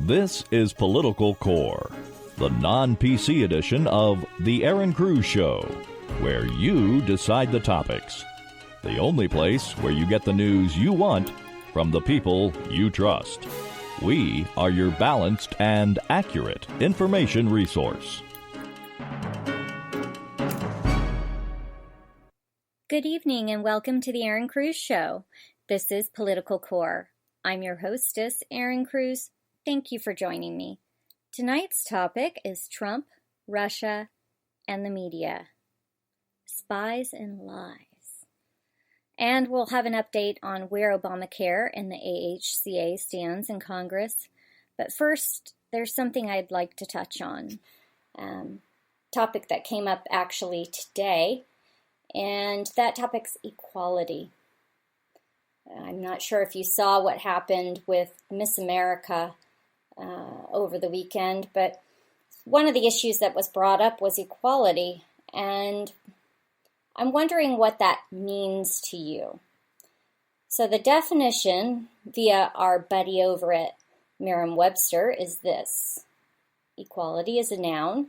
This is Political Core, the non-PC edition of The Aaron Cruz Show, where you decide the topics. The only place where you get the news you want from the people you trust. We are your balanced and accurate information resource. Good evening and welcome to the Aaron Cruz Show. This is Political Core. I'm your hostess, Aaron Cruz. Thank you for joining me. Tonight's topic is Trump, Russia, and the media. Spies and lies. And we'll have an update on where ObamaCare and the AHCA stands in Congress. But first, there's something I'd like to touch on. Topic that came up actually today, and that topic's equality. I'm not sure if you saw what happened with Miss America over the weekend, but one of the issues that was brought up was equality, and I'm wondering what that means to you. So the definition via our buddy over at Merriam-Webster is this. Equality is a noun,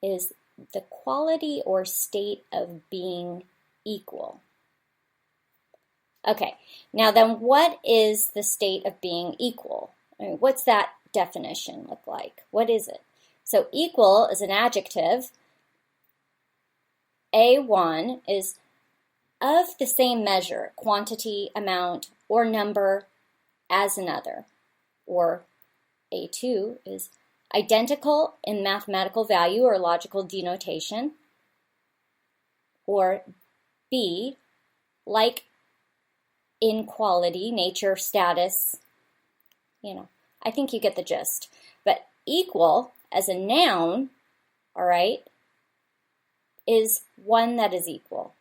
is the quality or state of being equal. Okay, now then what is the state of being equal? I mean, what's that definition look like? What is it? So equal is an adjective. A1 is of the same measure, quantity, amount, or number as another. Or A2 is identical in mathematical value or logical denotation. Or B, like in quality, nature, status. I think you get the gist. But equal as a noun, all right, is one that is equal.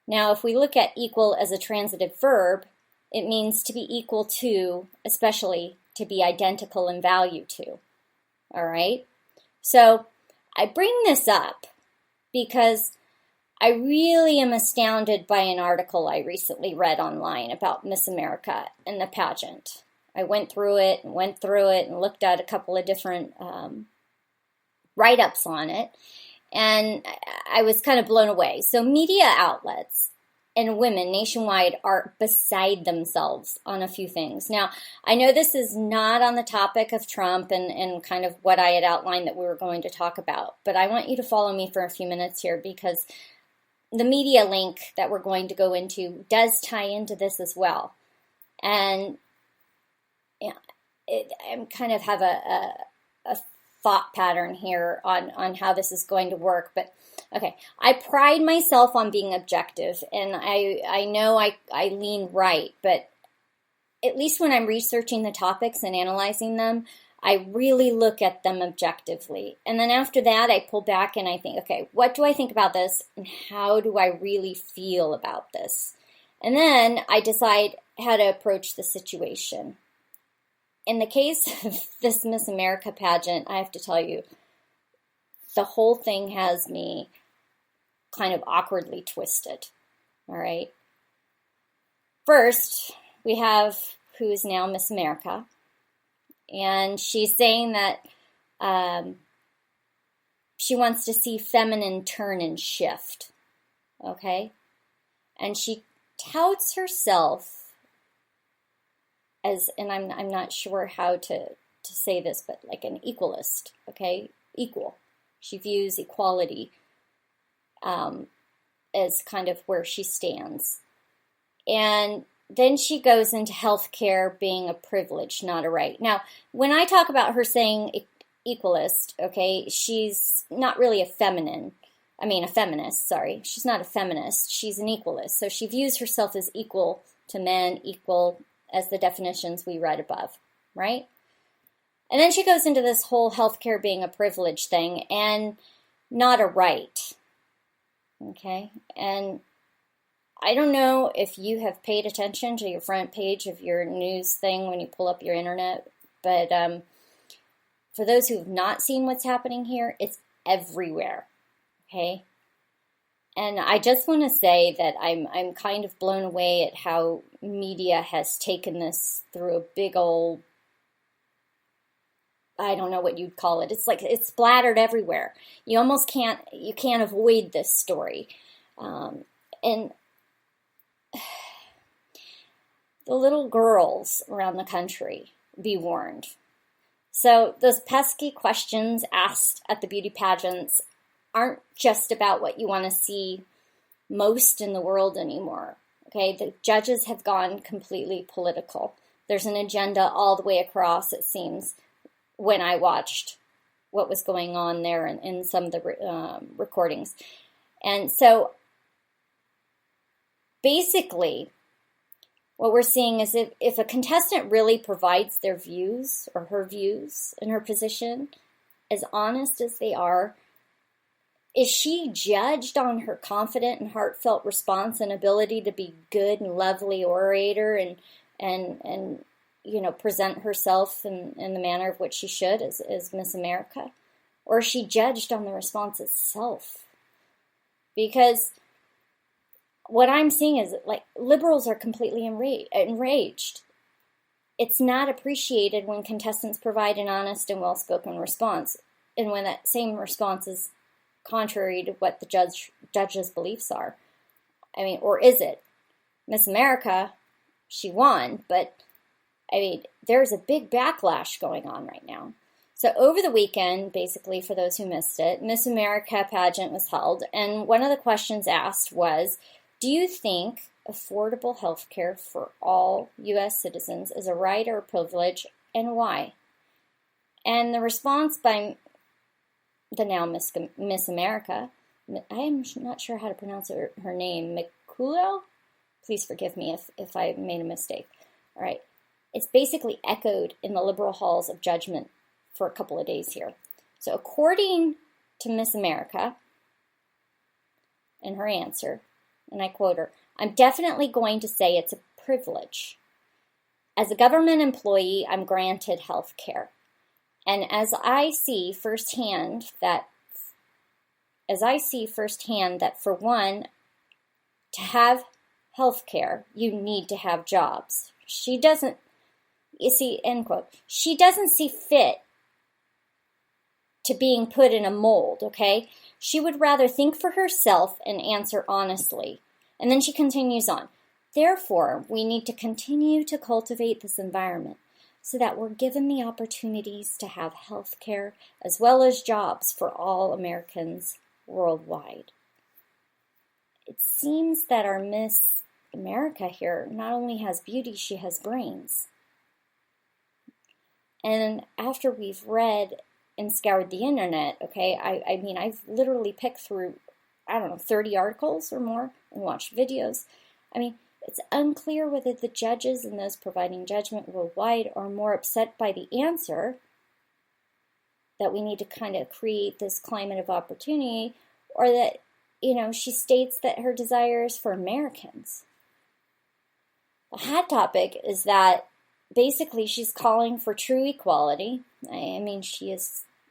Now, if we look at equal as a transitive verb, it means to be equal to, especially to be identical in value to. All right? So I bring this up because I really am astounded by an article I recently read online about Miss America and the pageant. I went through it and looked at a couple of different write-ups on it, and I was kind of blown away. So media outlets and women nationwide are beside themselves on a few things. Now, I know this is not on the topic of Trump and kind of what I had outlined that we were going to talk about, but I want you to follow me for a few minutes here because the media link that we're going to go into does tie into this as well. And I kind of have a thought pattern here on how this is going to work. But okay, I pride myself on being objective, and I know I lean right, but at least when I'm researching the topics and analyzing them, I really look at them objectively. And then after that, I pull back and I think, okay, what do I think about this? And how do I really feel about this? And then I decide how to approach the situation. In the case of this Miss America pageant, I have to tell you, the whole thing has me kind of awkwardly twisted. All right. First, we have who is now Miss America. And she's saying that she wants to see feminine turn and shift, okay? And she touts herself as, and I'm not sure how to say this, but like an equalist, okay? Equal. She views equality as kind of where she stands. And then she goes into healthcare being a privilege, not a right. Now, when I talk about her saying equalist, okay, she's not really a feminist, sorry. She's not a feminist. She's an equalist. So she views herself as equal to men, equal as the definitions we read above, right? And then she goes into this whole healthcare being a privilege thing and not a right, okay? And I don't know if you have paid attention to your front page of your news thing when you pull up your internet, but for those who have not seen what's happening here, it's everywhere, okay? And I just want to say that I'm kind of blown away at how media has taken this through a big old, I don't know what you'd call it. It's like it's splattered everywhere. You can't avoid this story. And the little girls around the country, be warned. So those pesky questions asked at the beauty pageants aren't just about what you want to see most in the world anymore. Okay, the judges have gone completely political. There's an agenda all the way across, it seems, when I watched what was going on there in some of the recordings. And so basically, what we're seeing is if a contestant really provides their views or her views in her position, as honest as they are, is she judged on her confident and heartfelt response and ability to be good and lovely orator and present herself in the manner of which she should as Miss America? Or is she judged on the response itself? Because what I'm seeing is like liberals are completely enraged. It's not appreciated when contestants provide an honest and well-spoken response, and when that same response is contrary to what the judge's beliefs are. I mean, or is it? Miss America, she won, but I mean, there's a big backlash going on right now. So over the weekend, basically, for those who missed it, Miss America pageant was held, and one of the questions asked was, do you think affordable health care for all U.S. citizens is a right or a privilege, and why? And the response by the now Miss America, I am not sure how to pronounce her name, Mikulo? Please forgive me if I made a mistake. All right. It's basically echoed in the liberal halls of judgment for a couple of days here. So according to Miss America, in her answer, and I quote her, I'm definitely going to say it's a privilege. As a government employee, I'm granted health care. And as I see firsthand that for one, to have health care, you need to have jobs. She doesn't end quote. She doesn't see fit to being put in a mold, okay? She would rather think for herself and answer honestly. And then she continues on. Therefore, we need to continue to cultivate this environment so that we're given the opportunities to have health care as well as jobs for all Americans worldwide. It seems that our Miss America here not only has beauty, she has brains. And after we've read and scoured the internet, okay, I mean, I've literally picked through, 30 articles or more and watched videos. I mean, it's unclear whether the judges and those providing judgment worldwide are more upset by the answer that we need to kind of create this climate of opportunity, or that, she states that her desire is for Americans. The hot topic is that basically she's calling for true equality. I mean,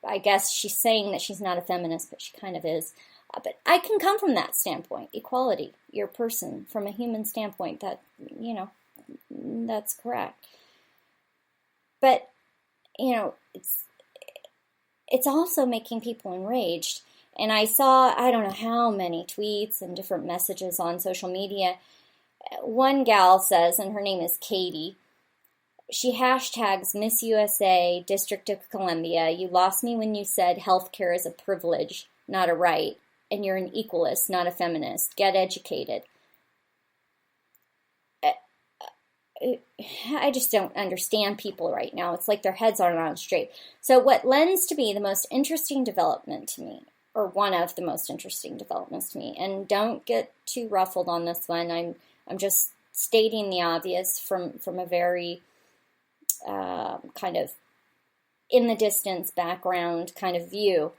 I guess she's saying that she's not a feminist, but she kind of is. But I can come from that standpoint, equality, your person, from a human standpoint, that, that's correct. But, it's also making people enraged. And I saw, I don't know how many tweets and different messages on social media. One gal says, and her name is Katie, she hashtags Miss USA, District of Columbia, you lost me when you said healthcare is a privilege, not a right. And you're an equalist, not a feminist. Get educated. I just don't understand people right now. It's like their heads aren't on straight. So what lends to be the most interesting development to me, or one of the most interesting developments to me, and don't get too ruffled on this one. I'm just stating the obvious from a very kind of in the distance background kind of view.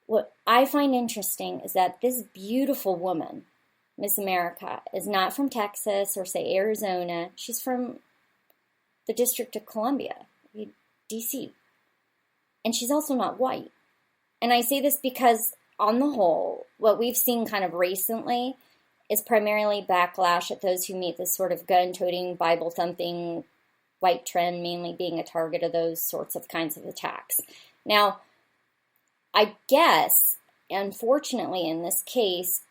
What I find interesting is that this beautiful woman, Miss America, is not from Texas or, say, Arizona. She's from the District of Columbia, D.C. And she's also not white. And I say this because on the whole, what we've seen kind of recently is primarily backlash at those who meet this sort of gun-toting, Bible-thumping white trend, mainly being a target of those sorts of kinds of attacks. Now, I guess, unfortunately, in this case,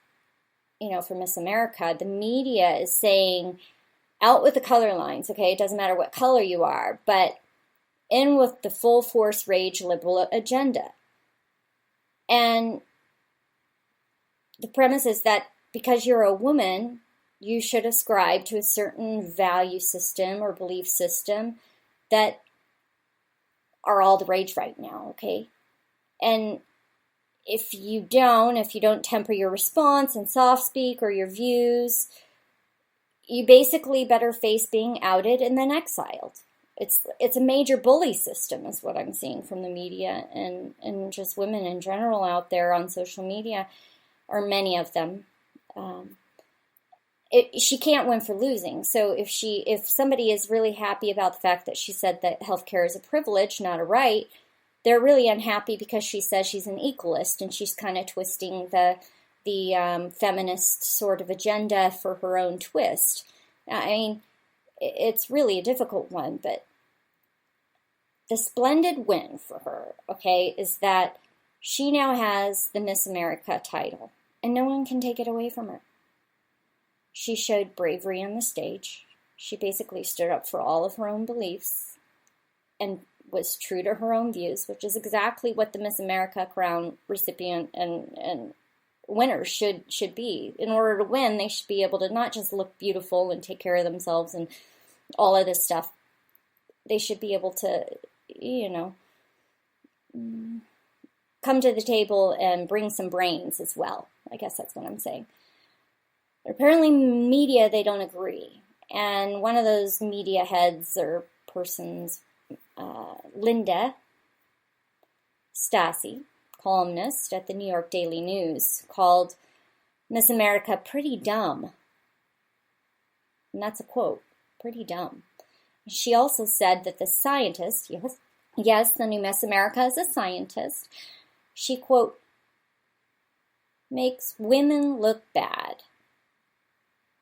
for Miss America, the media is saying, out with the color lines, okay? It doesn't matter what color you are, but in with the full force rage liberal agenda. And the premise is that because you're a woman, you should ascribe to a certain value system or belief system that are all the rage right now, okay? And if you don't temper your response and soft speak or your views, you basically better face being outed and then exiled. It's a major bully system is what I'm seeing from the media and just women in general out there on social media, or many of them. She can't win for losing. So if somebody is really happy about the fact that she said that healthcare is a privilege, not a right, they're really unhappy because she says she's an equalist and she's kind of twisting the feminist sort of agenda for her own twist. I mean, it's really a difficult one, but the splendid win for her, okay, is that she now has the Miss America title, and no one can take it away from her. She showed bravery on the stage. She basically stood up for all of her own beliefs and was true to her own views, which is exactly what the Miss America crown recipient and winners should be. In order to win, they should be able to not just look beautiful and take care of themselves and all of this stuff. They should be able to, come to the table and bring some brains as well. I guess that's what I'm saying. But apparently media, they don't agree. And one of those media heads or persons, Linda Stassi, columnist at the New York Daily News, called Miss America pretty dumb. And that's a quote, pretty dumb. She also said that the scientist, yes, the new Miss America is a scientist, she, quote, makes women look bad,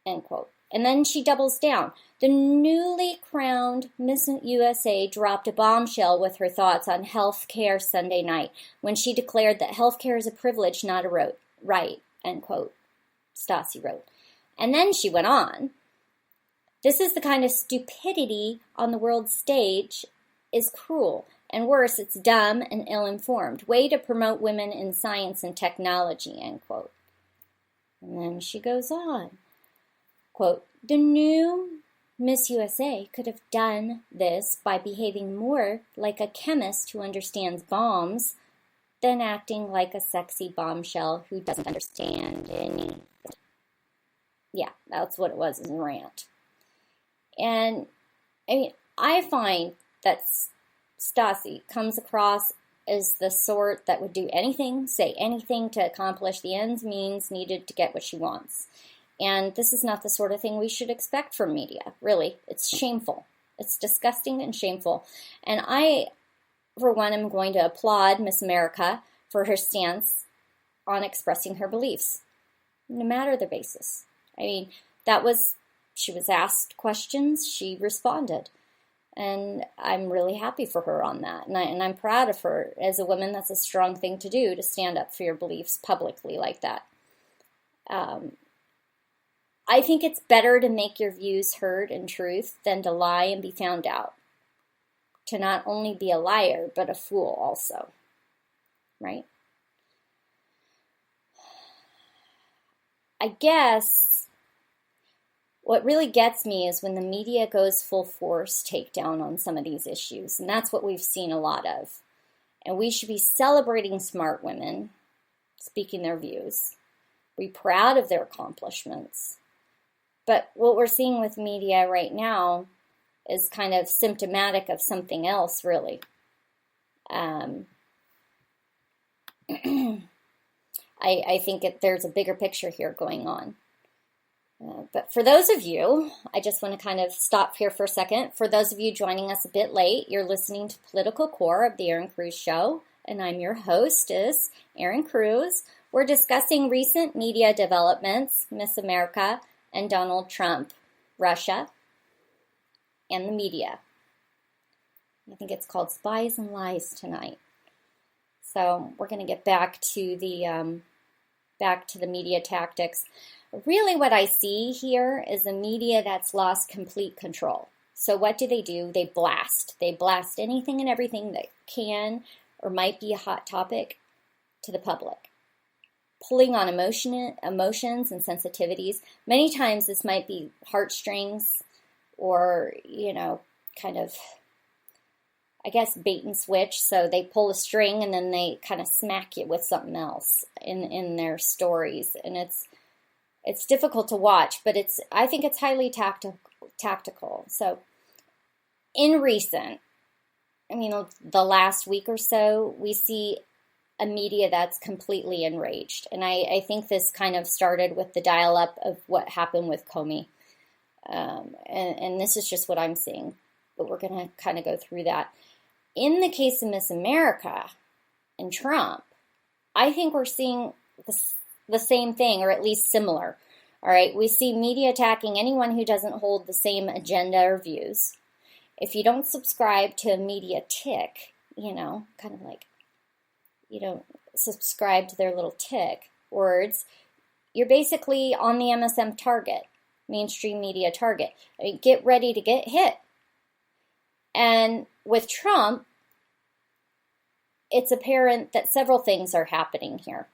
end quote. And then she doubles down. The newly crowned Miss USA dropped a bombshell with her thoughts on health care Sunday night when she declared that health care is a privilege, not a right, end quote, Stassi wrote. And then she went on. This is the kind of stupidity on the world stage is cruel. And worse, it's dumb and ill-informed. Way to promote women in science and technology, end quote. And then she goes on. Quote, the new Miss USA could have done this by behaving more like a chemist who understands bombs than acting like a sexy bombshell who doesn't understand anything. Yeah, that's what it was in the rant. And I find that Stassi comes across as the sort that would do anything, say anything to accomplish the ends means needed to get what she wants. And this is not the sort of thing we should expect from media, really. It's shameful. It's disgusting and shameful. And I, for one, am going to applaud Miss America for her stance on expressing her beliefs, no matter the basis. She was asked questions, she responded. And I'm really happy for her on that. And I'm proud of her. As a woman, that's a strong thing to do, to stand up for your beliefs publicly like that. I think it's better to make your views heard in truth than to lie and be found out. To not only be a liar, but a fool also. Right? I guess what really gets me is when the media goes full force takedown on some of these issues. And that's what we've seen a lot of. And we should be celebrating smart women speaking their views. Be proud of their accomplishments. But what we're seeing with media right now is kind of symptomatic of something else, really. I think there's a bigger picture here going on. But for those of you, I just want to kind of stop here for a second. For those of you joining us a bit late, you're listening to Political Core of the Aaron Cruz Show. and I'm your hostess, Erin Cruz. We're discussing recent media developments, Miss America and Donald Trump, Russia, and the media. I think it's called Spies and Lies tonight. So we're going to get back to the media tactics. Really what I see here is a media that's lost complete control. So what do? They blast. They blast anything and everything that can or might be a hot topic to the public, pulling on emotions and sensitivities. Many times this might be heartstrings or, kind of, I guess, bait and switch. So they pull a string and then they kind of smack you with something else in their stories. And it's difficult to watch, but I think it's highly tactical. So in the last week or so, we see a media that's completely enraged. And I think this kind of started with the dial-up of what happened with Comey. And this is just what I'm seeing, but we're going to kind of go through that. In the case of Miss America and Trump, I think we're seeing the same thing, or at least similar. All right, we see media attacking anyone who doesn't hold the same agenda or views. If you don't subscribe to a media tick, kind of like you don't subscribe to their little tick words, you're basically on the MSM target, mainstream media target. Get ready to get hit. And with Trump, it's apparent that several things are happening here.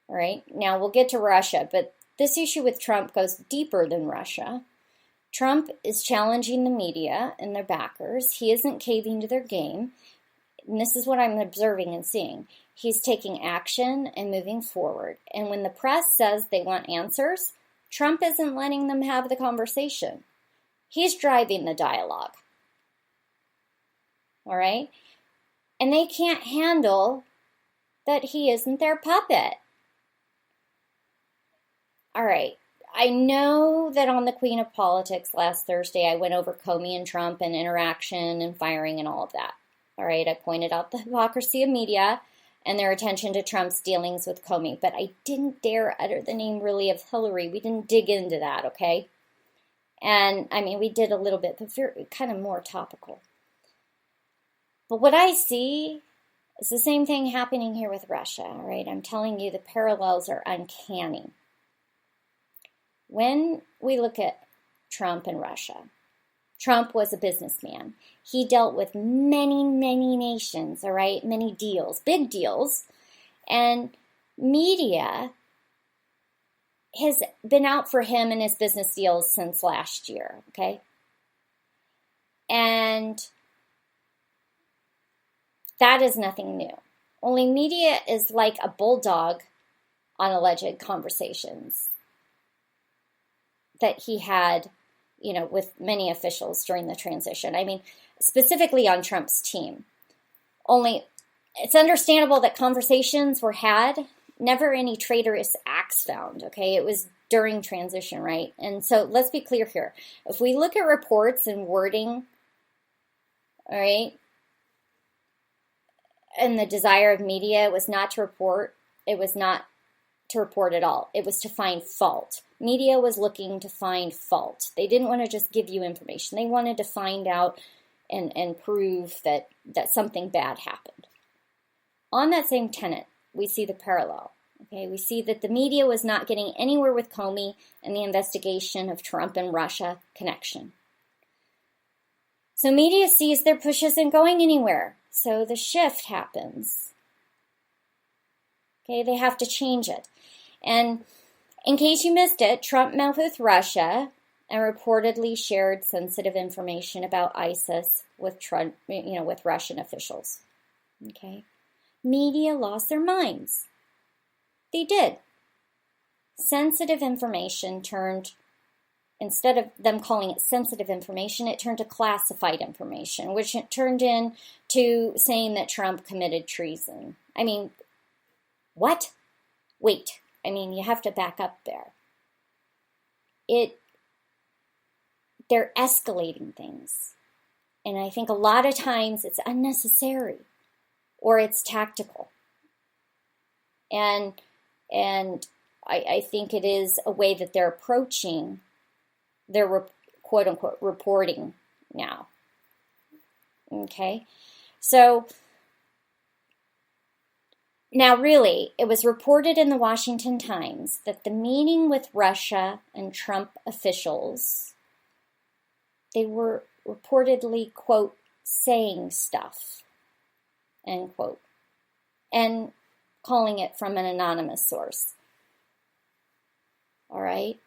All right, now we'll get to Russia, but this issue with Trump goes deeper than Russia. Trump is challenging the media and their backers. He isn't caving to their game. And this is what I'm observing and seeing. He's taking action and moving forward. And when the press says they want answers, Trump isn't letting them have the conversation. He's driving the dialogue. All right? And they can't handle that he isn't their puppet. All right. I know that on the Queen of Politics last Thursday, I went over Comey and Trump and interaction and firing and all of that. All right, I pointed out the hypocrisy of media and their attention to Trump's dealings with Comey, but I didn't dare utter the name really of Hillary. We didn't dig into that, okay? And, we did a little bit, but very, kind of more topical. But what I see is the same thing happening here with Russia, all right? I'm telling you, the parallels are uncanny. When we look at Trump and Russia, Trump was a businessman. He dealt with many, many nations, all right? Many deals, big deals. And media has been out for him and his business deals since last year, okay? And that is nothing new. Only media is like a bulldog on alleged conversations that he had, with many officials during the transition. Specifically on Trump's team. Only it's understandable that conversations were had, never any traitorous acts found, okay? It was during transition, right? And so let's be clear here. If we look at reports and wording, all right, and the desire of media was not to report, it was not to report at all. It was to find fault. Media was looking to find fault. They didn't want to just give you information. They wanted to find out and prove that something bad happened. On that same tenet, we see the parallel. Okay, we see that the media was not getting anywhere with Comey and the investigation of Trump and Russia connection. So media sees their push isn't going anywhere. So the shift happens. Okay, they have to change it. And in case you missed it, Trump met with Russia and reportedly shared sensitive information about ISIS with Trump, with Russian officials. Okay, media lost their minds. They did. Sensitive information turned, instead of them calling it sensitive information, it turned to classified information, which it turned into saying that Trump committed treason. What? Wait. You have to back up there. They're escalating things. And I think a lot of times it's unnecessary. or it's tactical. And I think it is a way that they're approaching their quote unquote reporting now. Okay, so now really, it was reported in the Washington Times that the meeting with Russia and Trump officials, they were reportedly, quote, saying stuff, end quote, and calling it from an anonymous source. All right.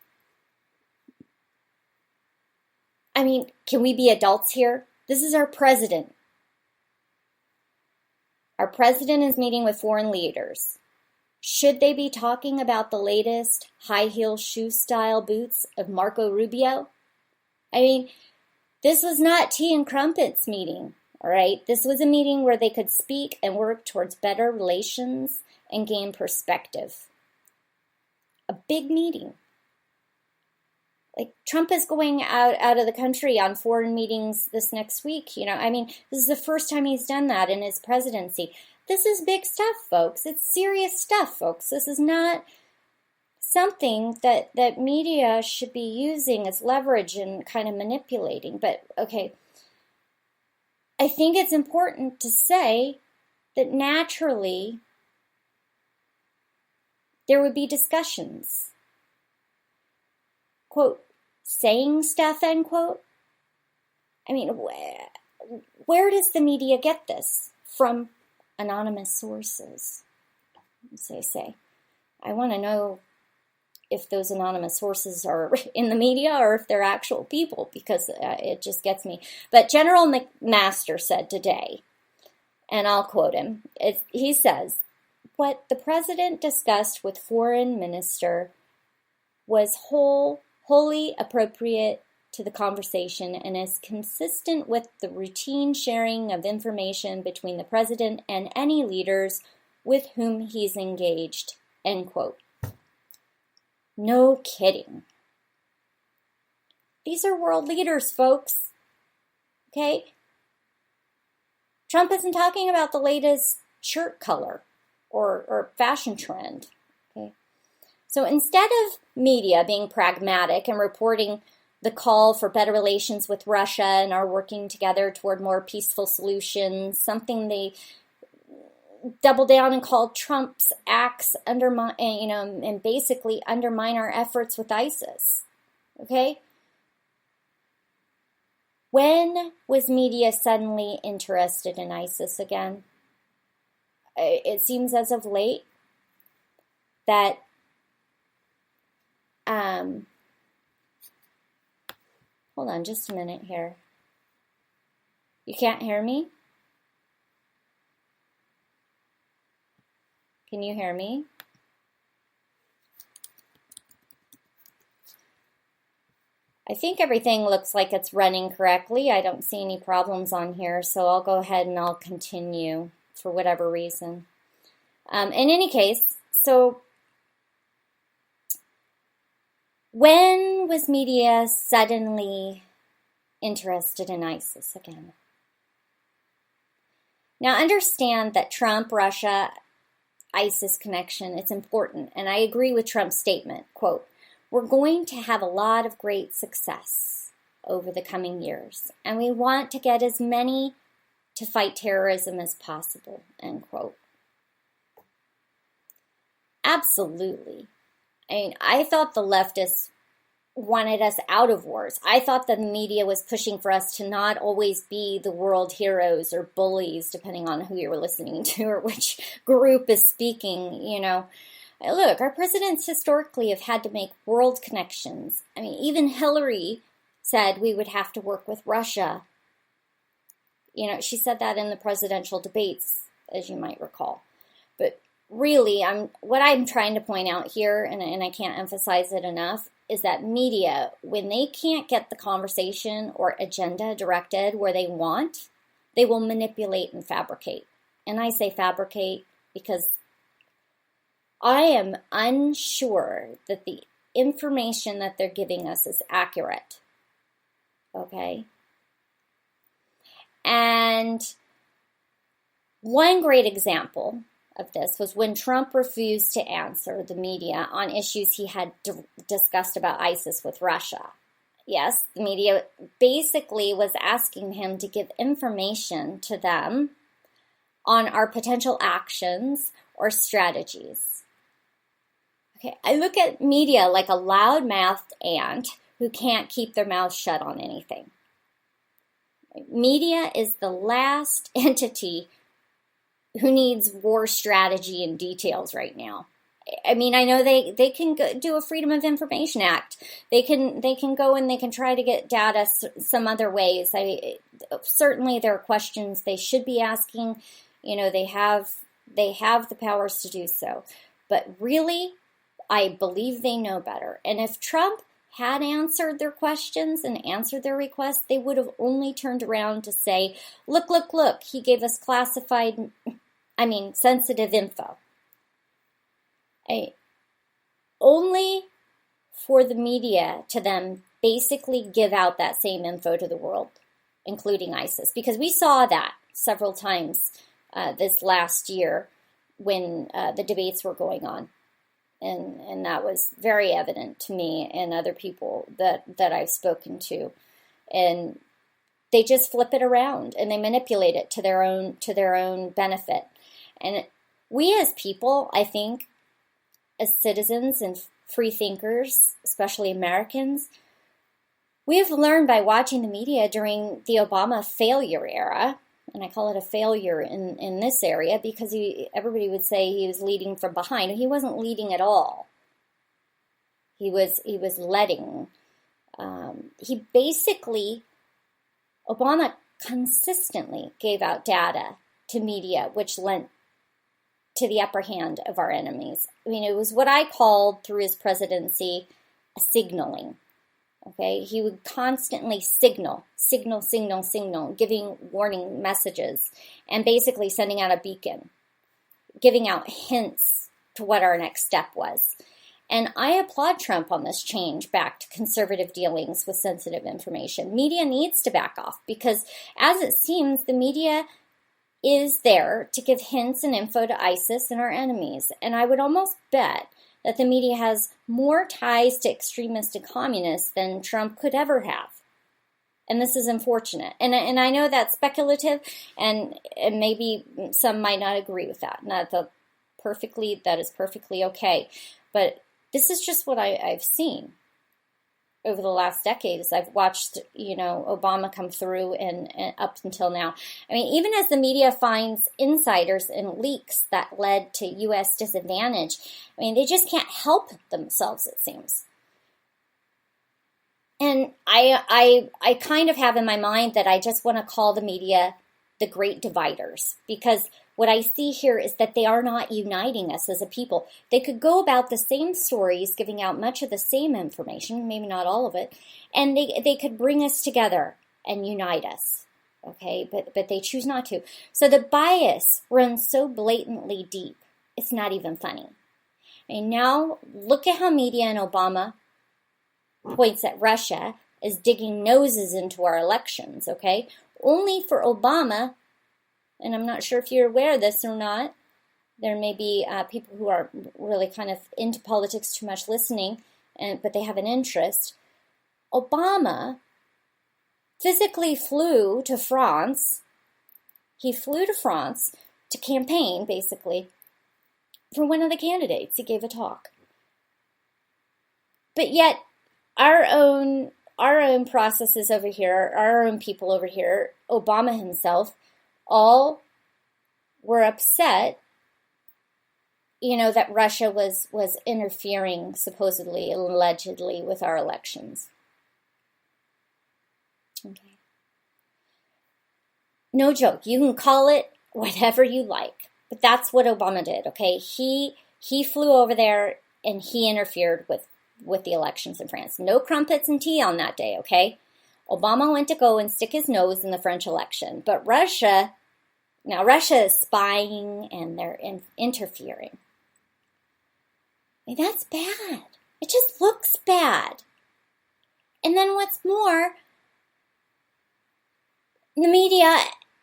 I mean, can we be adults here? This is our president. Our president is meeting with foreign leaders. Should they be talking about the latest high heel shoe style boots of Marco Rubio? I mean, this was not tea and crumpets meeting, all right? This was a meeting where they could speak and work towards better relations and gain perspective. A big meeting. Like, Trump is going out of the country on foreign meetings this next week. I mean, this is the first time he's done that in his presidency. This is big stuff, folks. It's serious stuff, folks. This is not something that media should be using as leverage and kind of manipulating. But, okay, I think it's important to say that naturally there would be discussions. Quote, saying stuff, end quote. I mean, where does the media get this? From anonymous sources. Say. I want to know if those anonymous sources are in the media or if they're actual people, because it just gets me. But General McMaster said today, and I'll quote him, he says, "What the president discussed with foreign minister was wholly appropriate to the conversation and is consistent with the routine sharing of information between the president and any leaders with whom he's engaged," end quote. No kidding. These are world leaders, folks. Okay? Trump isn't talking about the latest shirt color or fashion trend. Okay? So instead of media being pragmatic and reporting the call for better relations with Russia and are working together toward more peaceful solutions, something they double down and call Trump's acts undermine, and basically undermine our efforts with ISIS. Okay? When was media suddenly interested in ISIS again? It seems as of late that hold on just a minute here. You can't hear me? Can you hear me? I think everything looks like it's running correctly. I don't see any problems on here, so I'll go ahead and I'll continue for whatever reason. In any case, so when was media suddenly interested in ISIS again? Now understand that Trump, Russia, ISIS connection, it's important. And I agree with Trump's statement, quote, "We're going to have a lot of great success over the coming years, and we want to get as many to fight terrorism as possible," end quote. Absolutely. I mean, I thought the leftists wanted us out of wars. I thought the media was pushing for us to not always be the world heroes or bullies, depending on who you were listening to or which group is speaking, Look, our presidents historically have had to make world connections. I mean, even Hillary said we would have to work with Russia. She said that in the presidential debates, as you might recall. But really, what I'm trying to point out here, and I can't emphasize it enough, is that media, when they can't get the conversation or agenda directed where they want, they will manipulate and fabricate. And I say fabricate because I am unsure that the information that they're giving us is accurate. Okay? And One great example of this was when Trump refused to answer the media on issues he had discussed about ISIS with Russia. Yes, the media basically was asking him to give information to them on our potential actions or strategies. Okay, I look at media like a loud-mouthed ant who can't keep their mouth shut on anything. Media is the last entity who needs war strategy and details right now. I mean, I know they can do a Freedom of Information Act. They can go and they can try to get data some other ways. Certainly there are questions they should be asking. They have the powers to do so. But really, I believe they know better. And if Trump had answered their questions and answered their requests, they would have only turned around to say, look, he gave us sensitive info. Only for the media to then basically give out that same info to the world, including ISIS, because we saw that several times this last year when the debates were going on. And that was very evident to me and other people that I've spoken to. And they just flip it around and they manipulate it to their own benefit. And we as people, I think, as citizens and free thinkers, especially Americans, we have learned by watching the media during the Obama failure era, and I call it a failure in this area because everybody would say he was leading from behind. He wasn't leading at all. He was letting. Obama consistently gave out data to media, which lent to the upper hand of our enemies. I mean, it was what I called through his presidency signaling. Okay, he would constantly signal, giving warning messages, and basically sending out a beacon, giving out hints to what our next step was. And I applaud Trump on this change back to conservative dealings with sensitive information. Media needs to back off because, as it seems, the media is there to give hints and info to ISIS and our enemies. And I would almost bet that the media has more ties to extremists and communists than Trump could ever have. And this is unfortunate. And I know that's speculative, and maybe some might not agree with that. That is perfectly okay. But this is just what I've seen over the last decade as I've watched, Obama come through and up until now. I mean, even as the media finds insiders and leaks that led to U.S. disadvantage, I mean, they just can't help themselves, it seems. And I kind of have in my mind that I just want to call the media the great dividers, because what I see here is that they are not uniting us as a people. They could go about the same stories, giving out much of the same information, maybe not all of it, and they could bring us together and unite us, okay? But they choose not to. So the bias runs so blatantly deep, it's not even funny. And now look at how media and Obama points at Russia as digging noses into our elections, okay? Only for Obama, and I'm not sure if you're aware of this or not, there may be people who are really kind of into politics too much listening, but they have an interest. Obama physically flew to France. He flew to France to campaign, basically, for one of the candidates. He gave a talk. But yet, our own processes over here, our own people over here, Obama himself, all were upset, that Russia was interfering, supposedly, allegedly, with our elections. Okay. No joke. You can call it whatever you like, but that's what Obama did, okay? He flew over there and he interfered with the elections in France. No crumpets and tea on that day, okay? Obama went to go and stick his nose in the French election. But Russia is spying and they're interfering. I mean, that's bad. It just looks bad. And then what's more, the media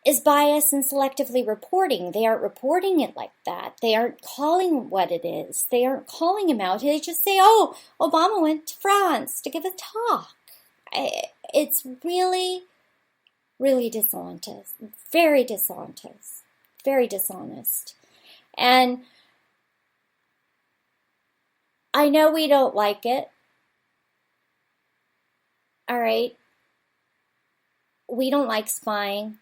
is bias and selectively reporting. They aren't reporting it like that. They aren't calling what it is. They aren't calling him out. They just say, oh, Obama went to France to give a talk. It's really, really dishonest. Very dishonest. Very dishonest. And I know we don't like it. All right. We don't like spying.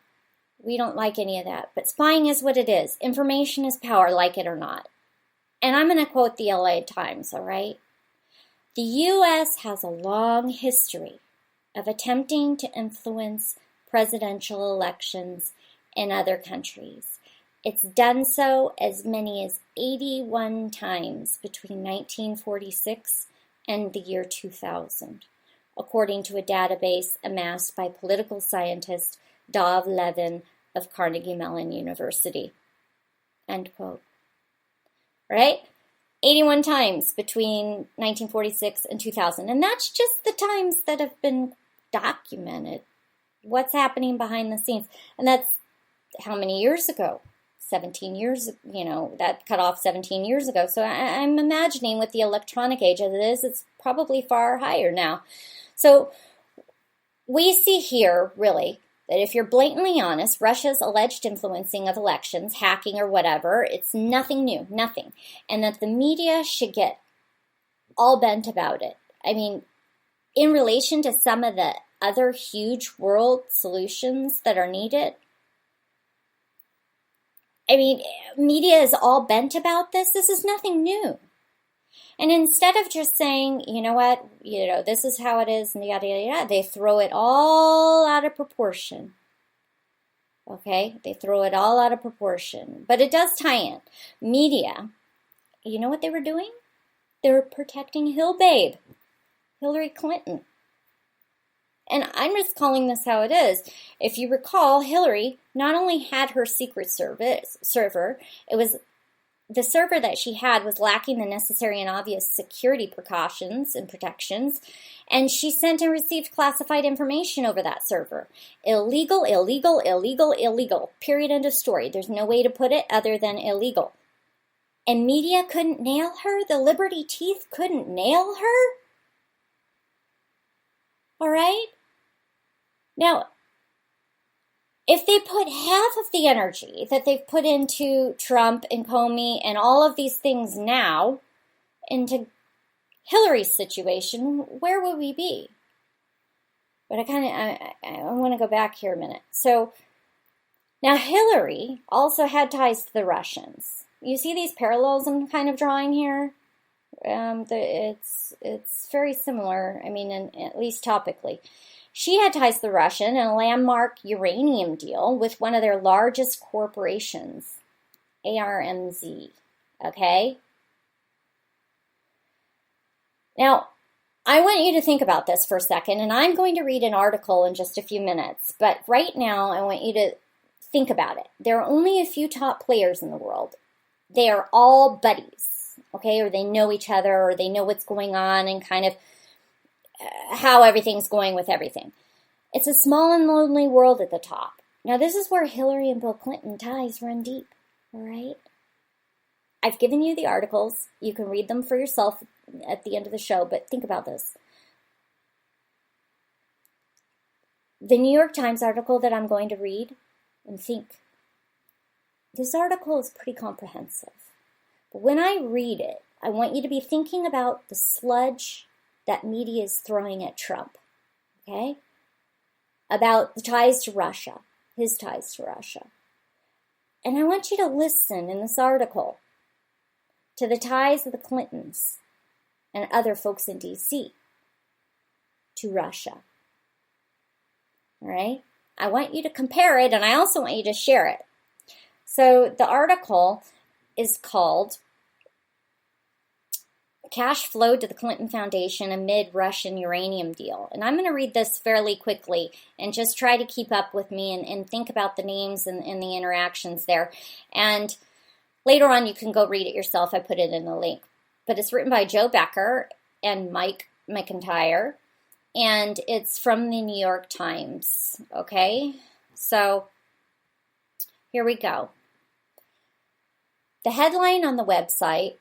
We don't like any of that. But spying is what it is. Information is power, like it or not. And I'm going to quote the LA Times, all right? The U.S. has a long history of attempting to influence presidential elections in other countries. It's done so as many as 81 times between 1946 and the year 2000, according to a database amassed by political scientist Dov Levin of Carnegie Mellon University. End quote. Right? 81 times between 1946 and 2000. And that's just the times that have been documented. What's happening behind the scenes. And that's how many years ago? 17 years, that cut off 17 years ago. So I'm imagining with the electronic age as it is, it's probably far higher now. So we see here, really, that if you're blatantly honest, Russia's alleged influencing of elections, hacking or whatever, it's nothing new, nothing. And that the media should get all bent about it. I mean, in relation to some of the other huge world solutions that are needed, I mean, media is all bent about this. This is nothing new. And instead of just saying, you know what, this is how it is, and yada, yada, yada, they throw it all out of proportion. Okay? They throw it all out of proportion. But it does tie in. Media, you know what they were doing? They were protecting Hillbabe, Hillary Clinton. And I'm just calling this how it is. If you recall, Hillary not only had her secret server, it was the server that she had was lacking the necessary and obvious security precautions and protections, and she sent and received classified information over that server. Illegal, illegal, illegal, illegal. Period, end of story. There's no way to put it other than illegal. And media couldn't nail her? The Liberty Teeth couldn't nail her? All right? Now, if they put half of the energy that they've put into Trump and Comey and all of these things now into Hillary's situation, where would we be? But I want to go back here a minute. So now Hillary also had ties to the Russians. You see these parallels I'm kind of drawing here? It's very similar, I mean, at least topically. She had ties to the Russian and a landmark uranium deal with one of their largest corporations, ARMZ, okay? Now, I want you to think about this for a second, and I'm going to read an article in just a few minutes, but right now I want you to think about it. There are only a few top players in the world. They are all buddies, okay, or they know each other, or they know what's going on and kind of how everything's going with everything. It's a small and lonely world at the top. Now, this is where Hillary and Bill Clinton ties run deep, all right? I've given you the articles. You can read them for yourself at the end of the show, but think about this. The New York Times article that I'm going to read, and think, this article is pretty comprehensive. But when I read it, I want you to be thinking about the sludge that media is throwing at Trump, okay? About the ties to Russia, his ties to Russia. And I want you to listen in this article to the ties of the Clintons and other folks in D.C. to Russia, all right? I want you to compare it, and I also want you to share it. So the article is called Cash Flowed to the Clinton Foundation Amid Russian Uranium Deal. And I'm going to read this fairly quickly and just try to keep up with me and think about the names and the interactions there. And later on, you can go read it yourself. I put it in the link. But it's written by Joe Becker and Mike McIntyre. And it's from the New York Times. Okay? So Here we go. The headline on the website,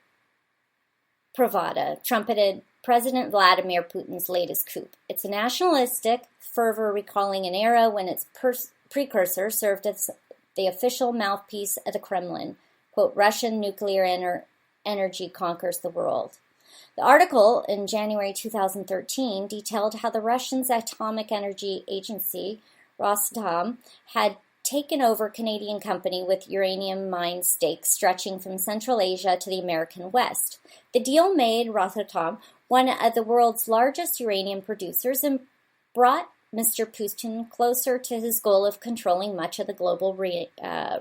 Pravda, trumpeted President Vladimir Putin's latest coup. It's a nationalistic fervor recalling an era when its precursor served as the official mouthpiece of the Kremlin. Quote, Russian nuclear energy conquers the world. The article in January 2013 detailed how the Russians' atomic energy agency, Rosatom, had taken over Canadian company with uranium mine stakes stretching from Central Asia to the American West. The deal made Rosatom one of the world's largest uranium producers and brought Mr. Putin closer to his goal of controlling much of the global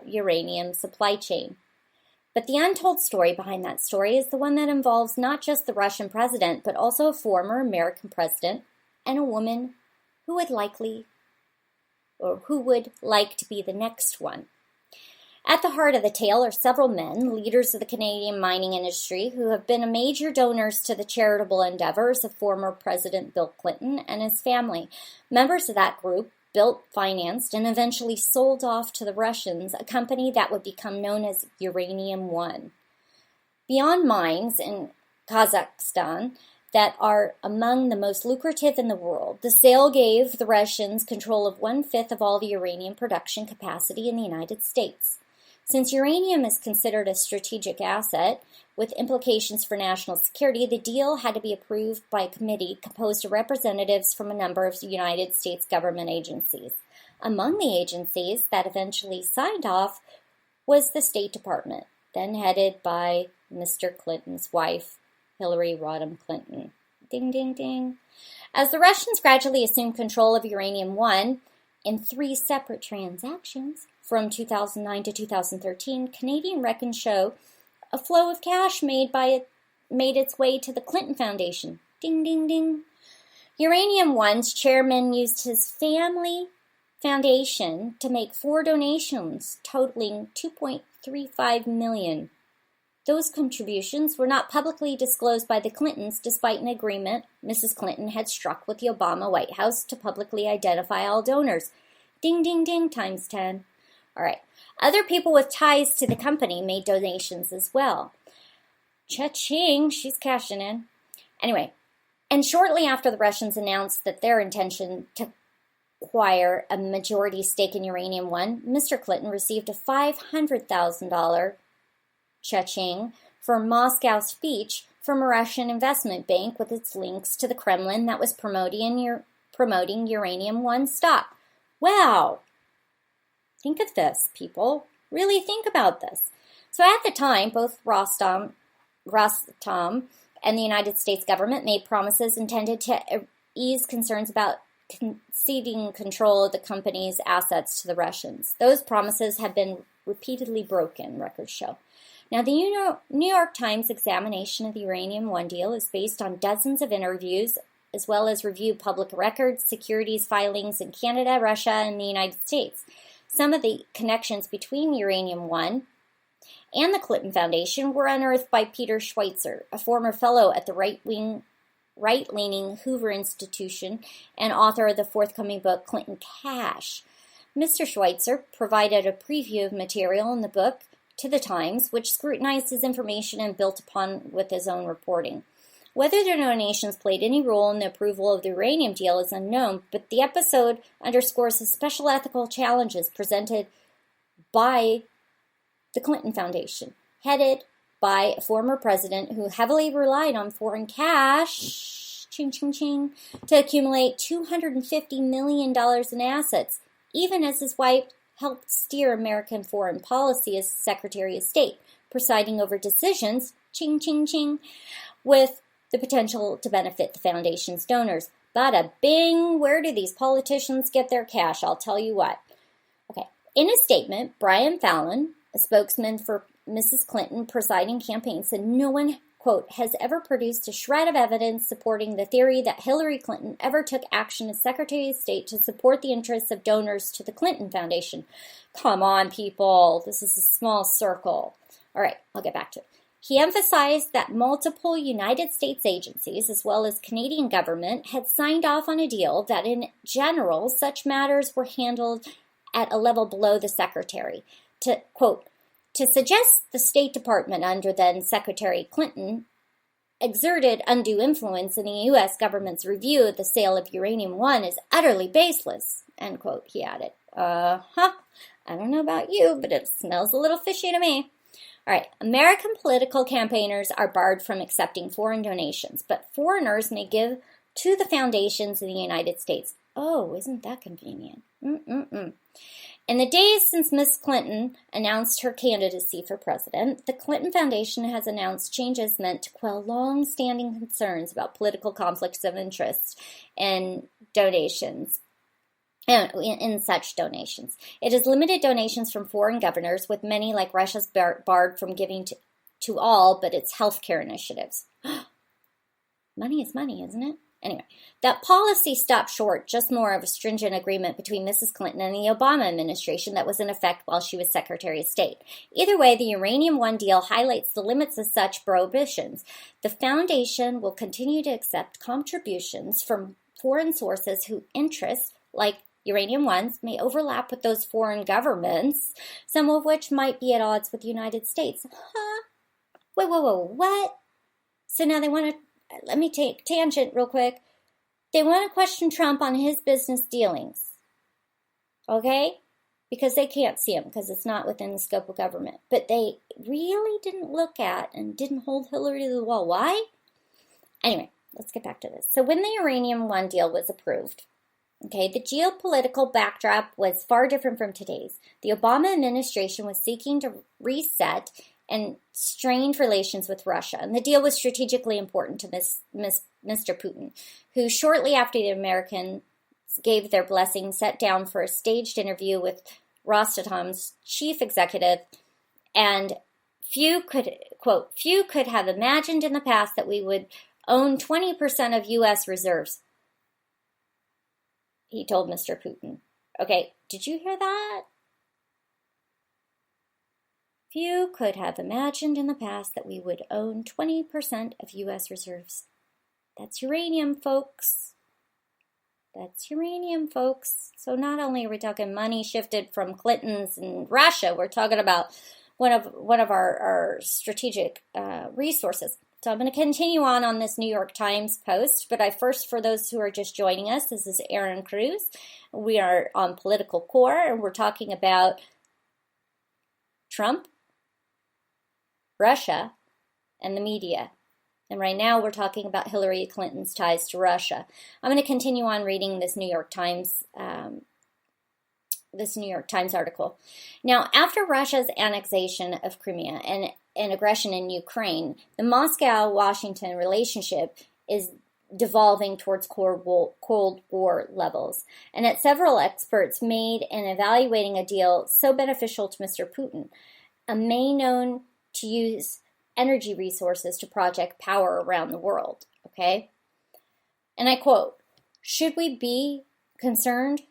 uranium supply chain. But the untold story behind that story is the one that involves not just the Russian president, but also a former American president and a woman who would like to be the next one. At the heart of the tale are several men, leaders of the Canadian mining industry, who have been major donors to the charitable endeavors of former President Bill Clinton and his family. Members of that group built, financed, and eventually sold off to the Russians a company that would become known as Uranium One. Beyond mines in Kazakhstan that are among the most lucrative in the world, the sale gave the Russians control of 1/5 of all the uranium production capacity in the United States. Since uranium is considered a strategic asset with implications for national security, the deal had to be approved by a committee composed of representatives from a number of United States government agencies. Among the agencies that eventually signed off was the State Department, then headed by Mr. Clinton's wife, Hillary Rodham Clinton. Ding, ding, ding. As the Russians gradually assumed control of Uranium One in 3 separate transactions, from 2009 to 2013, Canadian records show a flow of cash made its way to the Clinton Foundation. Ding, ding, ding. Uranium One's chairman used his family foundation to make 4 donations totaling $2.35 million. Those contributions were not publicly disclosed by the Clintons, despite an agreement Mrs. Clinton had struck with the Obama White House to publicly identify all donors. Ding, ding, ding, times 10. All right. Other people with ties to the company made donations as well. Cha-ching, she's cashing in. Anyway, and shortly after the Russians announced that their intention to acquire a majority stake in Uranium One, Mr. Clinton received a $500,000 cha-ching for a Moscow speech from a Russian investment bank with its links to the Kremlin that was promoting Uranium One stock. Wow! Think of this, people. Really think about this. So at the time, both Rosatom and the United States government made promises intended to ease concerns about conceding control of the company's assets to the Russians. Those promises have been repeatedly broken, records show. Now, the New York Times examination of the Uranium One deal is based on dozens of interviews, as well as reviewed public records, securities filings in Canada, Russia, and the United States. Some of the connections between Uranium One and the Clinton Foundation were unearthed by Peter Schweitzer, a former fellow at the right-leaning Hoover Institution and author of the forthcoming book, Clinton Cash. Mr. Schweitzer provided a preview of material in the book to the Times, which scrutinized his information and built upon with his own reporting. Whether their donations played any role in the approval of the uranium deal is unknown, but the episode underscores the special ethical challenges presented by the Clinton Foundation, headed by a former president who heavily relied on foreign cash, ching, ching, ching, to accumulate $250 million in assets, even as his wife helped steer American foreign policy as Secretary of State, presiding over decisions, ching, ching, ching, with the potential to benefit the foundation's donors. Bada bing, where do these politicians get their cash? I'll tell you what. Okay. In a statement, Brian Fallon, a spokesman for Mrs. Clinton presiding campaign, said no one, quote, has ever produced a shred of evidence supporting the theory that Hillary Clinton ever took action as Secretary of State to support the interests of donors to the Clinton Foundation. Come on, people. This is a small circle. All right, I'll get back to it. He emphasized that multiple United States agencies, as well as Canadian government, had signed off on a deal that in general, such matters were handled at a level below the Secretary. to, quote, to suggest the State Department under then Secretary Clinton exerted undue influence in the U.S. government's review of the sale of Uranium-1 is utterly baseless, end quote, he added. I don't know about you, but it smells a little fishy to me. All right, American political campaigners are barred from accepting foreign donations, but foreigners may give to the foundations in the United States. Oh, isn't that convenient? In the days since Miss Clinton announced her candidacy for president, the Clinton Foundation has announced changes meant to quell long-standing concerns about political conflicts of interest and donations. In such donations. It has limited donations from foreign governors, with many, like Russia's, barred from giving to all but its healthcare initiatives. Money is money, isn't it? Anyway, that policy stopped short just more of a stringent agreement between Mrs. Clinton and the Obama administration that was in effect while she was Secretary of State. Either way, the Uranium-1 deal highlights the limits of such prohibitions. The foundation will continue to accept contributions from foreign sources whose interests, like Uranium-1s, may overlap with those foreign governments, some of which might be at odds with the United States. Huh? Wait, what? So now they want to, let me take tangent real quick. They want to question Trump on his business dealings. Okay? Because they can't see him, because it's not within the scope of government. But they really didn't look at and didn't hold Hillary to the wall. Why? Anyway, let's get back to this. So when the Uranium-1 deal was approved, okay, the geopolitical backdrop was far different from today's. The Obama administration was seeking to reset and strained relations with Russia, and the deal was strategically important to Mr. Putin, who shortly after the Americans gave their blessing, sat down for a staged interview with Rosatom's chief executive, and few could have imagined in the past that we would own 20% of U.S. reserves, he told Mr. Putin. Okay, did you hear that? Few could have imagined in the past that we would own 20% of U.S. reserves. That's uranium, folks. That's uranium, folks. So not only are we talking money shifted from Clinton's and Russia, we're talking about one of our strategic resources. So I'm going to continue on this New York Times post, but for those who are just joining us, this is Erin Cruz. We are on Political Core, and we're talking about Trump, Russia, and the media. And right now we're talking about Hillary Clinton's ties to Russia. I'm going to continue on reading this New York Times article. Now, after Russia's annexation of Crimea and aggression in Ukraine, the Moscow-Washington relationship is devolving towards Cold War levels. And that several experts made in evaluating a deal so beneficial to Mr. Putin, a man known to use energy resources to project power around the world. Okay? And I quote, "Should we be concerned?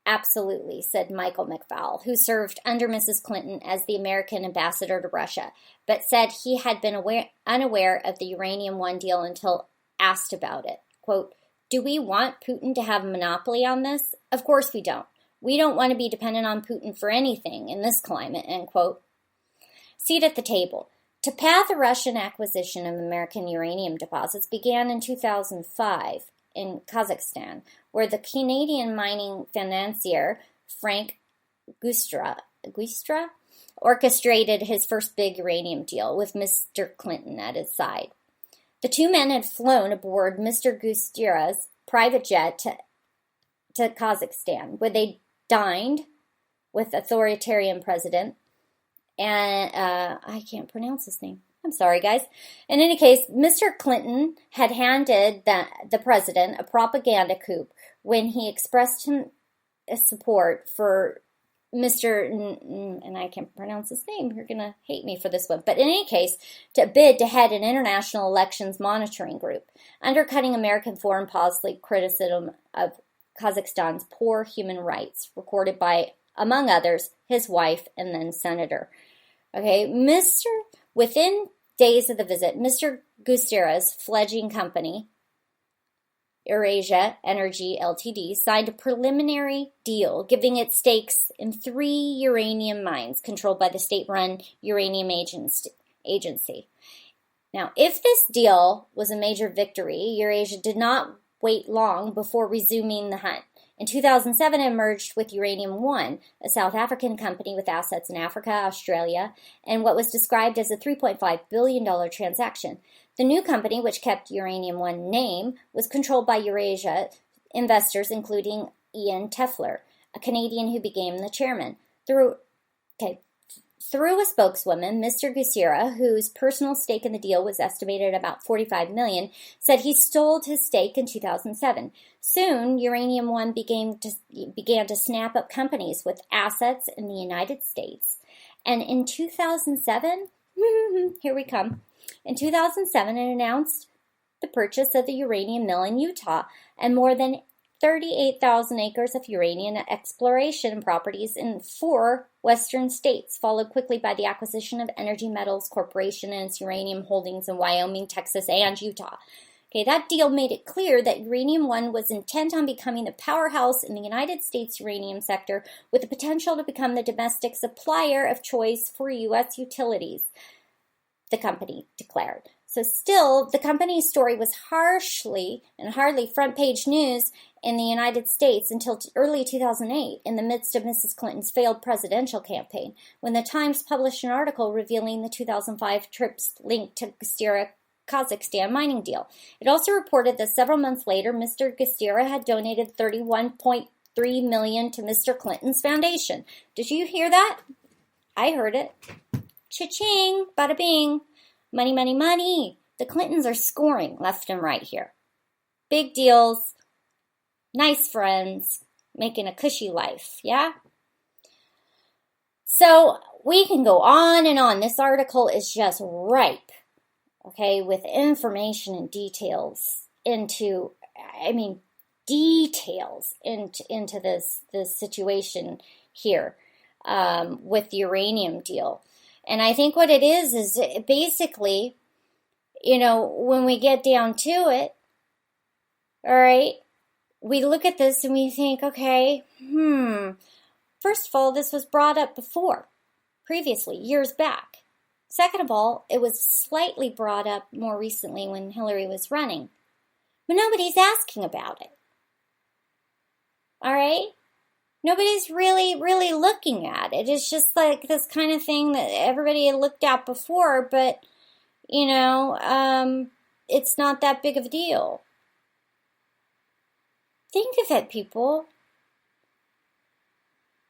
Absolutely," said Michael McFaul, who served under Mrs. Clinton as the American ambassador to Russia, but said he had been unaware of the Uranium-1 deal until asked about it. Quote, "Do we want Putin to have a monopoly on this? Of course we don't. We don't want to be dependent on Putin for anything in this climate," end quote. Seat at the table. To path the Russian acquisition of American uranium deposits began in 2005 in Kazakhstan, where the Canadian mining financier Frank Gustra orchestrated his first big uranium deal with Mr. Clinton at his side. The two men had flown aboard Mr. Gustra's private jet to Kazakhstan, where they dined with authoritarian president, and I can't pronounce his name. I'm sorry, guys. In any case, Mr. Clinton had handed the president a propaganda coup when he expressed his support for Mr. and I can't pronounce his name. You're going to hate me for this one. But in any case, to bid to head an international elections monitoring group, undercutting American foreign policy criticism of Kazakhstan's poor human rights, recorded by, among others, his wife and then senator. Okay, within days of the visit, Mr. Gustra's fledgling company, Eurasia Energy Ltd. signed a preliminary deal giving it stakes in 3 uranium mines controlled by the state-run Uranium Agency. Now, if this deal was a major victory, Eurasia did not wait long before resuming the hunt. In 2007, it merged with Uranium One, a South African company with assets in Africa, Australia, and what was described as a $3.5 billion transaction. The new company, which kept Uranium One name, was controlled by Eurasia investors, including Ian Tefler, a Canadian who became the chairman. Through a spokeswoman, Mr. Gusira, whose personal stake in the deal was estimated at about $45 million, said he sold his stake in 2007. Soon, Uranium One began to snap up companies with assets in the United States. And in 2007, here we come. In 2007, it announced the purchase of the uranium mill in Utah and more than 38,000 acres of uranium exploration properties in 4 western states, followed quickly by the acquisition of Energy Metals Corporation and its uranium holdings in Wyoming, Texas, and Utah. Okay, that deal made it clear that Uranium One was intent on becoming the powerhouse in the United States uranium sector with the potential to become the domestic supplier of choice for U.S. utilities, the company declared. So still, the company's story was hardly front page news in the United States until early 2008, in the midst of Mrs. Clinton's failed presidential campaign, when the Times published an article revealing the 2005 trips linked to Gusira Kazakhstan mining deal. It also reported that several months later, Mr. Gusira had donated $31.3 million to Mr. Clinton's foundation. Did you hear that? I heard it. Cha-ching, bada bing. Money, money, money. The Clintons are scoring left and right here. Big deals, nice friends, making a cushy life, yeah? So we can go on and on. This article is just ripe, okay, with information and details into this situation here with the uranium deal. And I think what it is basically, when we get down to it, all right, we look at this and we think, okay, first of all, this was brought up previously, years back. Second of all, it was slightly brought up more recently when Hillary was running. But nobody's asking about it. All right? Nobody's really looking at it. It's just like this kind of thing that everybody had looked at before, but, it's not that big of a deal. Think of it, people.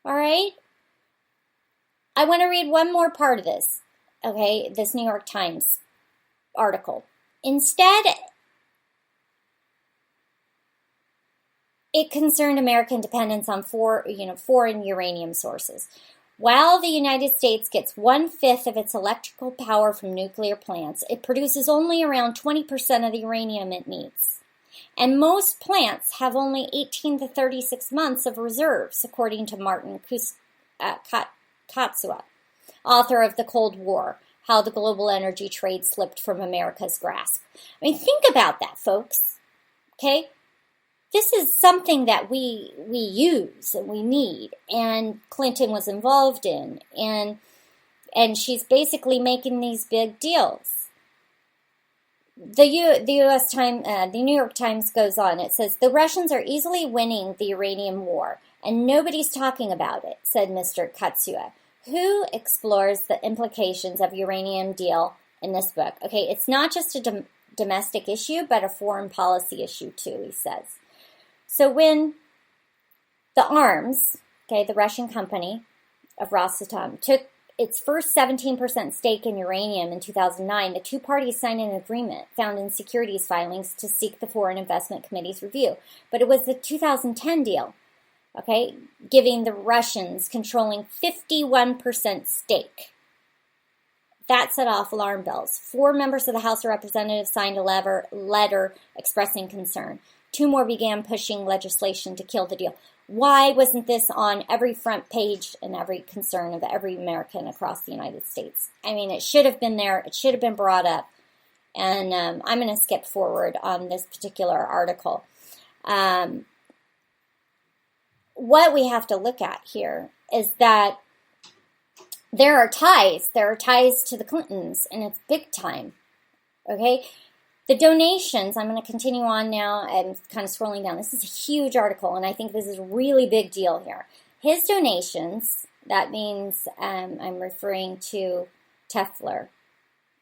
All right? I want to read one more part of this, okay, this New York Times article. Instead, it concerned American dependence on foreign uranium sources. While the United States gets 1/5 of its electrical power from nuclear plants, it produces only around 20% of the uranium it needs. And most plants have only 18 to 36 months of reserves, according to Martin Katsua, author of The Cold War, How the Global Energy Trade Slipped from America's Grasp. Think about that, folks. Okay? This is something that we use and we need, and Clinton was involved in, and she's basically making these big deals. The New York Times goes on. It says, the Russians are easily winning the uranium war, and nobody's talking about it, said Mr. Katsua, who explores the implications of uranium deal in this book. Okay, it's not just a domestic issue, but a foreign policy issue too, he says. So when the arms, the Russian company of Rosatom, took its first 17% stake in uranium in 2009, the two parties signed an agreement found in securities filings to seek the Foreign Investment Committee's review. But it was the 2010 deal, giving the Russians controlling 51% stake. That set off alarm bells. 4 members of the House of Representatives signed a letter expressing concern. 2 more began pushing legislation to kill the deal. Why wasn't this on every front page and every concern of every American across the United States? It should have been there. It should have been brought up. And I'm going to skip forward on this particular article. What we have to look at here is that there are ties. There are ties to the Clintons, and it's big time. Okay? The donations, I'm going to continue on now. I'm kind of scrolling down. This is a huge article, and I think this is a really big deal here. His donations, that means I'm referring to Tefler,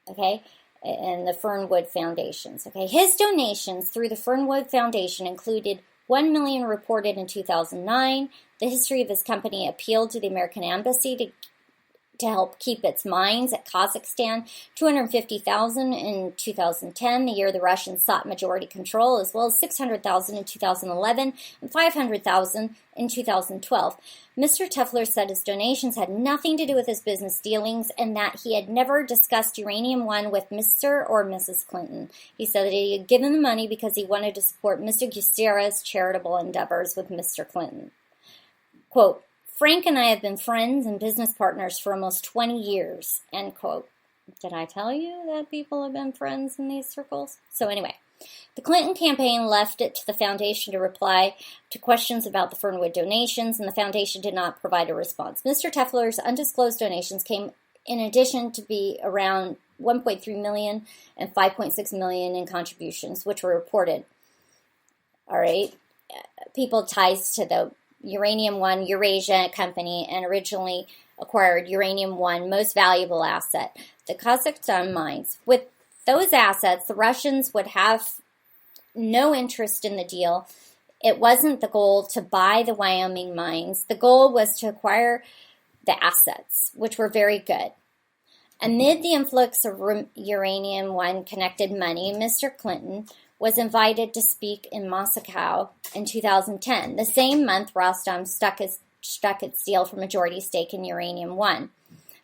okay, and the Fernwood Foundations. Okay, his donations through the Fernwood Foundation included $1 million reported in 2009. The history of his company appealed to the American Embassy to help keep its mines at Kazakhstan, $250,000 in 2010, the year the Russians sought majority control, as well as $600,000 in 2011 and $500,000 in 2012. Mr. Tefler said his donations had nothing to do with his business dealings and that he had never discussed Uranium One with Mr. or Mrs. Clinton. He said that he had given the money because he wanted to support Mr. Gusera's charitable endeavors with Mr. Clinton. Quote, Frank and I have been friends and business partners for almost 20 years, end quote. Did I tell you that people have been friends in these circles? So anyway, the Clinton campaign left it to the foundation to reply to questions about the Fernwood donations, and the foundation did not provide a response. Mr. Tefler's undisclosed donations came in addition to be around $1.3 million and $5.6 million in contributions, which were reported. All right, people ties to the Uranium One Eurasia company and originally acquired Uranium One most valuable asset, the Kazakhstan mines. With those assets, the Russians would have no interest in the deal. It wasn't the goal to buy the Wyoming mines. The goal was to acquire the assets, which were very good. Amid the influx of Uranium One connected money, Mr. Clinton was invited to speak in Moscow in 2010. The same month, Rostom struck its deal for majority stake in Uranium One.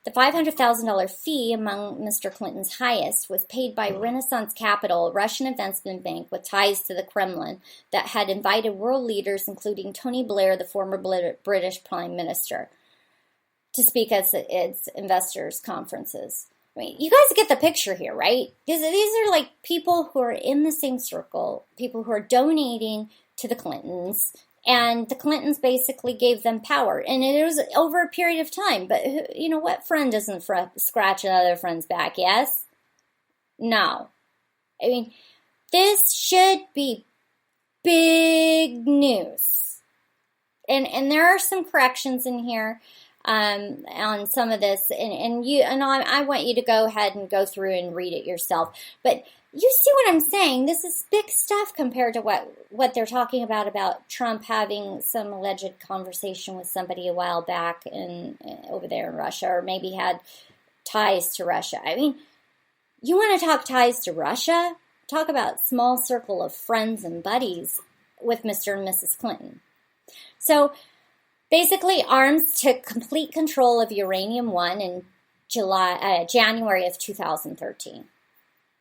The $500,000 fee, among Mr. Clinton's highest, was paid by Renaissance Capital, a Russian investment bank with ties to the Kremlin, that had invited world leaders, including Tony Blair, the former British Prime Minister, to speak at its investors' conferences. I mean, you guys get the picture here, right? Because these are like people who are in the same circle, people who are donating to the Clintons, and the Clintons basically gave them power. And it was over a period of time, but you know what? Friend doesn't scratch another friend's back, yes? No. I mean, this should be big news. And there are some corrections in here. On some of this, and I want you to go ahead and go through and read it yourself. But you see what I'm saying? This is big stuff compared to what they're talking about Trump having some alleged conversation with somebody a while back over there in Russia, or maybe had ties to Russia. I mean, you want to talk ties to Russia? Talk about small circle of friends and buddies with Mr. and Mrs. Clinton. So basically, ARMS took complete control of Uranium One in January of 2013.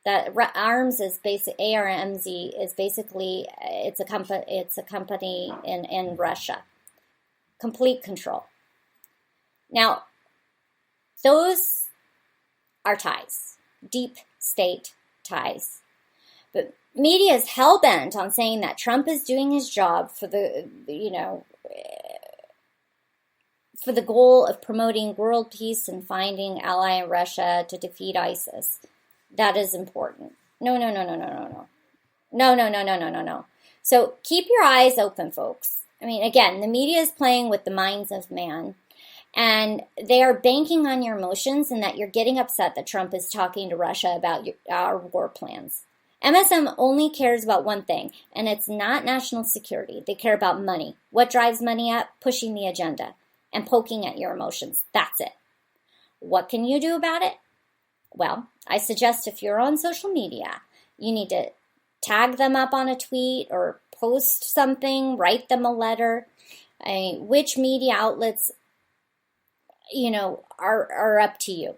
That ARMS is ARMZ is basically it's a company in Russia. Complete control. Now, those are ties, deep state ties. But media is hell-bent on saying that Trump is doing his job for the goal of promoting world peace and finding ally in Russia to defeat ISIS. That is important. No. So keep your eyes open, folks. I mean, again, the media is playing with the minds of man, and they are banking on your emotions and that you're getting upset that Trump is talking to Russia about our war plans. MSM only cares about one thing, and it's not national security. They care about money. What drives money up? Pushing the agenda and poking at your emotions. That's it. What can you do about it? Well, I suggest if you're on social media, you need to tag them up on a tweet or post something, write them a letter. Which media outlets, are up to you.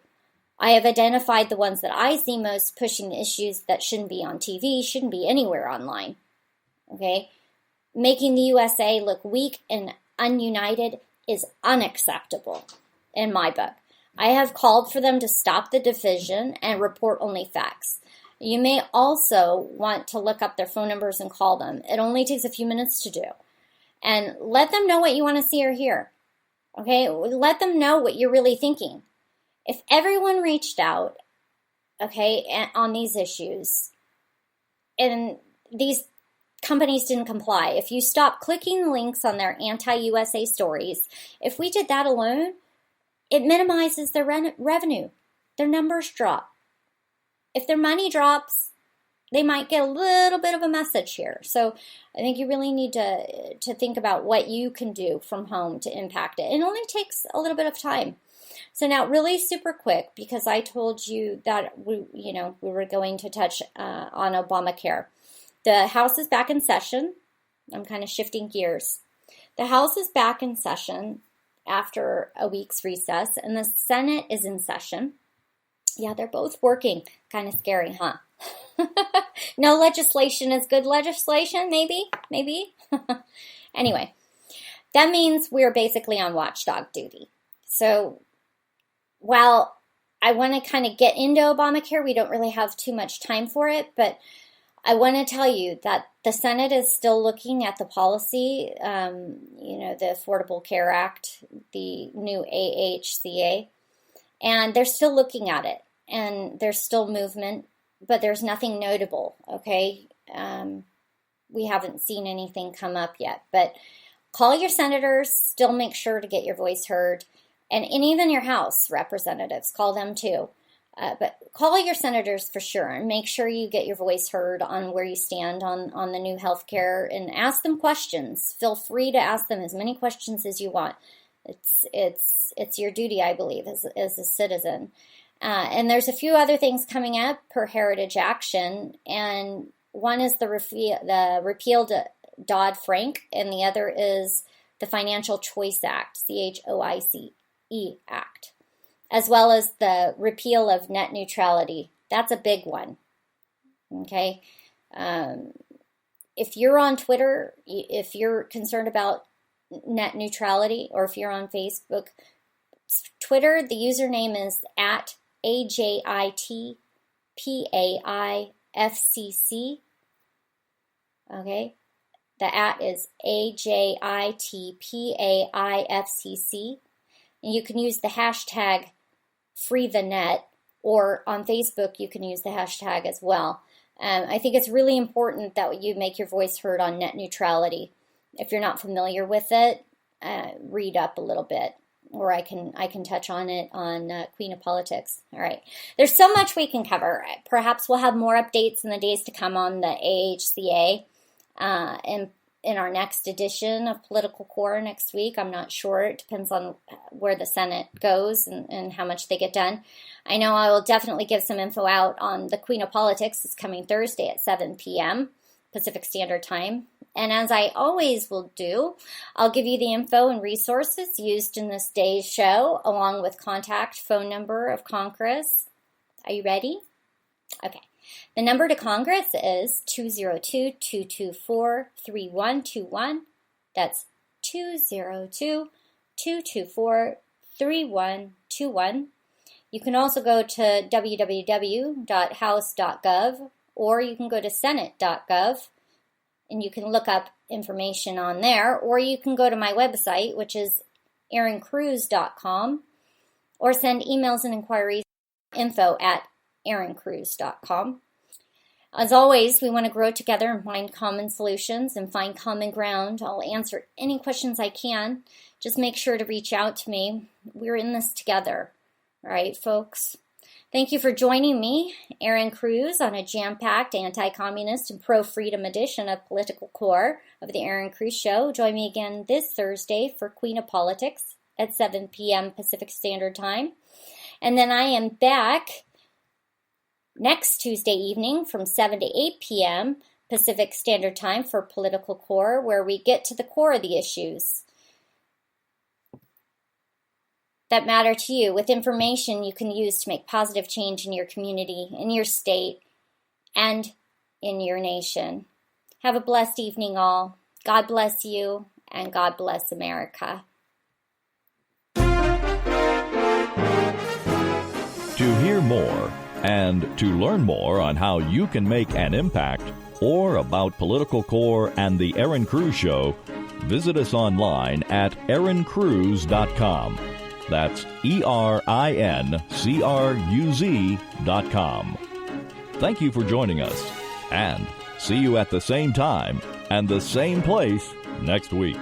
I have identified the ones that I see most pushing the issues that shouldn't be on TV, shouldn't be anywhere online. Okay? Making the USA look weak and ununited is unacceptable in my book. I have called for them to stop the division and report only facts. You may also want to look up their phone numbers and call them. It only takes a few minutes to do. And let them know what you want to see or hear. Okay? Let them know what you're really thinking. If everyone reached out, okay, on these issues, and these companies didn't comply, if you stop clicking links on their anti-USA stories, if we did that alone, it minimizes their revenue. Their numbers drop. If their money drops, they might get a little bit of a message here. So I think you really need to think about what you can do from home to impact it. It only takes a little bit of time. So now really super quick, because I told you that we were going to touch on Obamacare. The House is back in session. I'm kind of shifting gears. The House is back in session after a week's recess, and the Senate is in session. Yeah, they're both working. Kind of scary, huh? No legislation is good legislation, maybe. Anyway, that means we're basically on watchdog duty. So while I want to kind of get into Obamacare, we don't really have too much time for it, but I want to tell you that the Senate is still looking at the policy, the Affordable Care Act, the new AHCA, and they're still looking at it, and there's still movement, but there's nothing notable, okay? We haven't seen anything come up yet, but call your senators, still make sure to get your voice heard, and even your House representatives, call them too. But call your senators for sure, and make sure you get your voice heard on where you stand on the new health care, and ask them questions. Feel free to ask them as many questions as you want. It's your duty, I believe, as a citizen. And there's a few other things coming up per Heritage Action, and one is the repealed Dodd-Frank, and the other is the Financial Choice Act, CHOICE Act, as well as the repeal of net neutrality. That's a big one, okay? If you're on Twitter, if you're concerned about net neutrality, or if you're on Facebook, Twitter, the username is at AJITPAIFCC. Okay, the at is AJITPAIFCC, and you can use the hashtag #FreeTheNet, or on Facebook you can use the hashtag as well. I think it's really important that you make your voice heard on net neutrality. If you're not familiar with it, read up a little bit, or I can touch on it on Queen of Politics. All right. There's so much we can cover. Perhaps we'll have more updates in the days to come on the AHCA in our next edition of Political Core next week. I'm not sure. It depends on where the Senate goes and how much they get done. I know I will definitely give some info out on the Queen of Politics. It's coming Thursday at 7 p.m. Pacific Standard Time. And as I always will do, I'll give you the info and resources used in this day's show, along with contact phone number of Congress. Are you ready? Okay. The number to Congress is 202-224-3121. That's 202-224-3121. You can also go to www.house.gov, or you can go to senate.gov, and you can look up information on there, or you can go to my website, which is aaroncruz.com, or send emails and inquiries info@aaroncruz.com. As always, we want to grow together and find common solutions and find common ground. I'll answer any questions I can. Just make sure to reach out to me. We're in this together. All right, folks. Thank you for joining me, Aaron Cruz, on a jam-packed anti-communist and pro-freedom edition of Political Core of the Aaron Cruz Show. Join me again this Thursday for Queen of Politics at 7 p.m. Pacific Standard Time. And then I am back next Tuesday evening from 7 to 8 p.m. Pacific Standard Time for Political Core, where we get to the core of the issues that matter to you, with information you can use to make positive change in your community, in your state, and in your nation. Have a blessed evening, all. God bless you, and God bless America. To hear more, And to learn more on how you can make an impact or about Political Core and The Aaron Cruz Show, visit us online at aaroncruz.com. That's ERINCRUZ.com. Thank you for joining us, and see you at the same time and the same place next week.